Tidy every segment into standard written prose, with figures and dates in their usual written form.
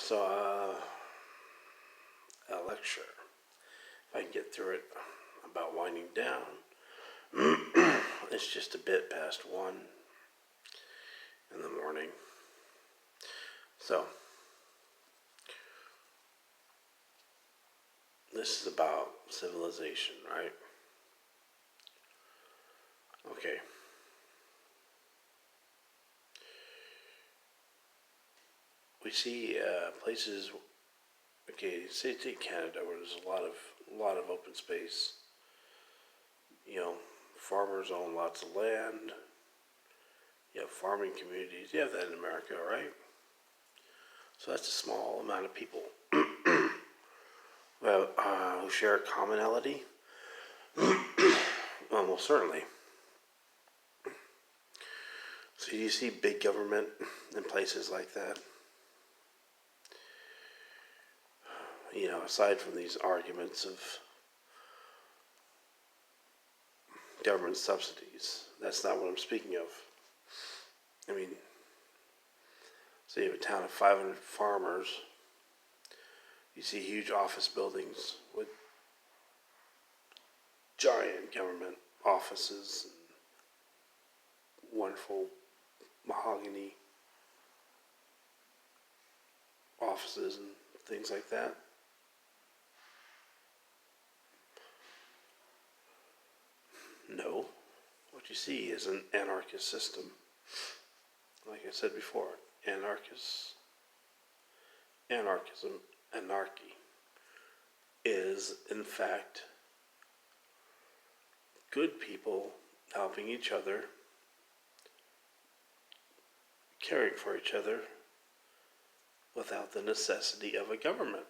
saw a lecture, if I can get through it, about winding down. It's just a bit past 1 in the morning. So, this is about civilization, right? Okay. We see places. Okay, say take Canada, where there's a lot of open space. Farmers own lots of land. You have farming communities. You have that in America, right? So that's a small amount of people who share a commonality. Well, certainly. So you see big government in places like that. Aside from these arguments of government subsidies, that's not what I'm speaking of. I mean, say you have a town of 500 farmers, you see huge office buildings with giant government offices and wonderful mahogany offices and things like that. No, what you see is an anarchist system. Like I said before, anarchy is, in fact, good people helping each other, caring for each other, without the necessity of a government.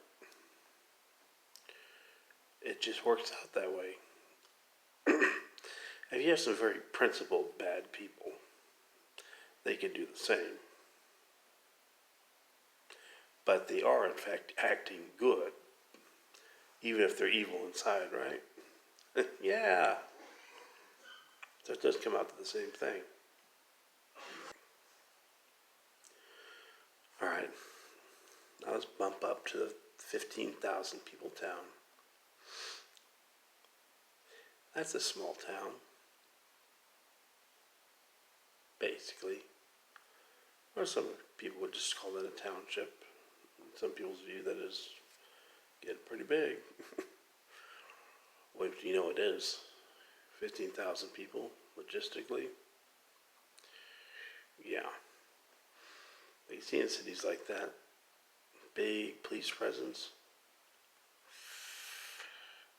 It just works out that way. If you have some very principled bad people, they could do the same. But they are, in fact, acting good, even if they're evil inside, right? Yeah. So it does come out to the same thing. All right. Now let's bump up to the 15,000 people town. That's a small town, basically. Or some people would just call that a township. Some people's view that is getting pretty big. Well, it is. 15,000 people, logistically. Yeah. But you see in cities like that, big police presence.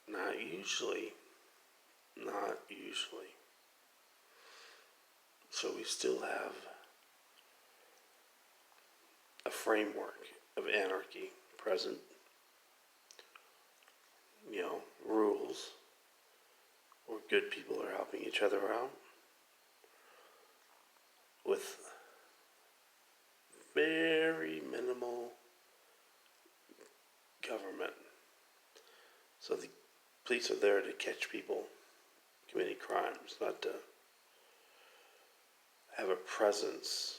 Not usually. So we still have a framework of anarchy present. Rules where good people are helping each other out with very minimal government. So the police are there to catch people committing crimes, not to have a presence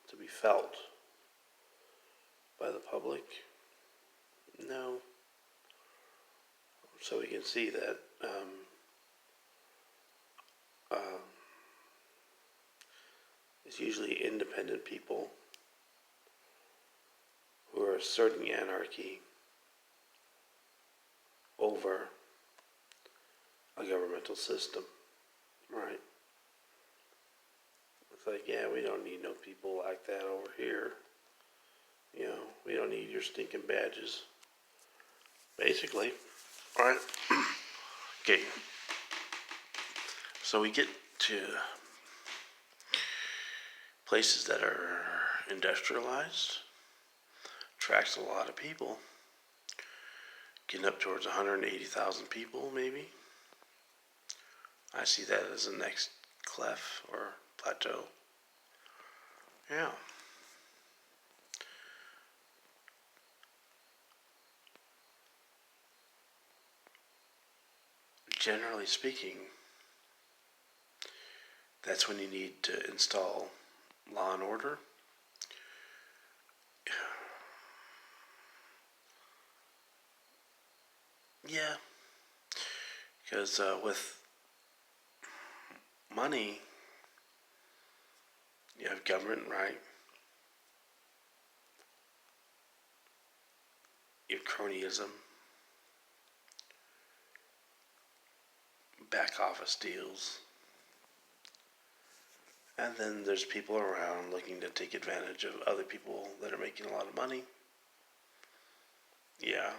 to be felt by the public. No. So we can see that it's usually independent people who are asserting anarchy over a governmental system, right? It's like, yeah, we don't need no people like that over here. We don't need your stinking badges. Basically. All right. Okay. So we get to places that are industrialized, attracts a lot of people, getting up towards 180,000 people maybe. I see that as the next clef or plateau. Yeah. Generally speaking, that's when you need to install law and order. Yeah, because with money, you have government, right? You have cronyism, back office deals, and then there's people around looking to take advantage of other people that are making a lot of money. Yeah,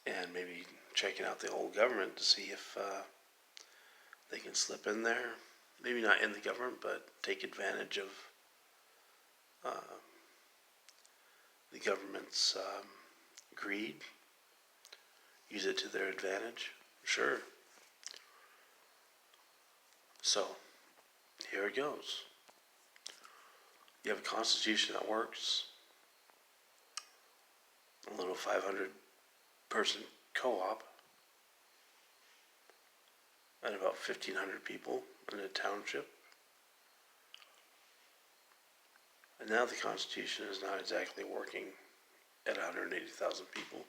and maybe checking out the old government to see if they can slip in there. Maybe not in the government, but take advantage of uh, the government's greed, use it to their advantage. Sure. So, here it goes. You have a constitution that works, a little 500 person co op, and about 1,500 people in a township. And now the Constitution is not exactly working at 180,000 people.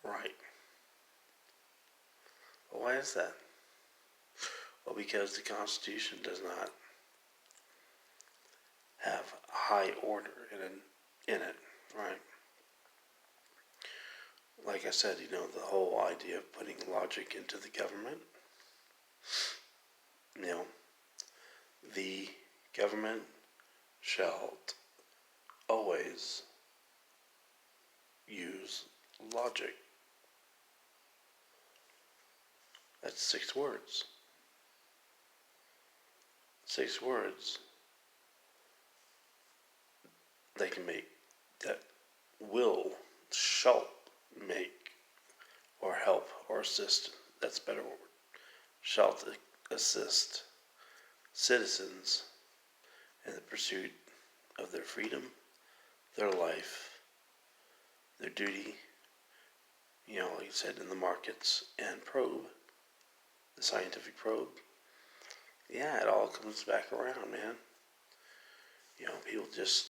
Right. Well, why is that? Well, because the Constitution does not have high order in it, right? Like I said, the whole idea of putting logic into the government, you know, the government shall always use logic. That's 6 words. 6 words they can make that will, shall make, or help, or assist. That's a better word. Shall assist citizens in the pursuit of their freedom, their life, their duty, like I said, in the markets, and probe, the scientific probe. Yeah, it all comes back around, man. People just